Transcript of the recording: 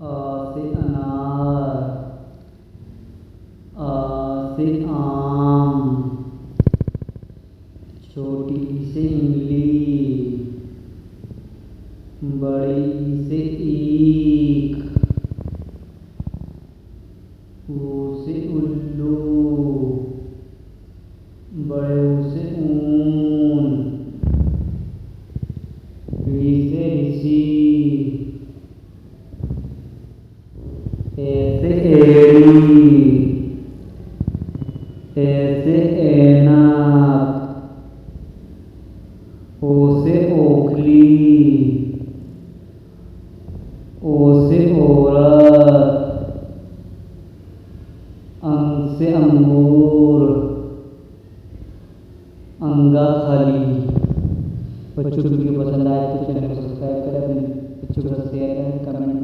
अ से अनार, आ से आम, छोटी ई से इमली, बड़ी ई से ईख, ऊ से उल्लू, बड़े ऊ से ऊन, री से ऋषि, ए से एड़ी, ए से ऐनक, ओ से ओखली, ओ से औरत, अंग से अंगूर, अंगा खाली। बच्चों को वीडियो पसंद आए तो चैनल को सब्सक्राइब करें, अपने बच्चों को शेयर करें, कमेंट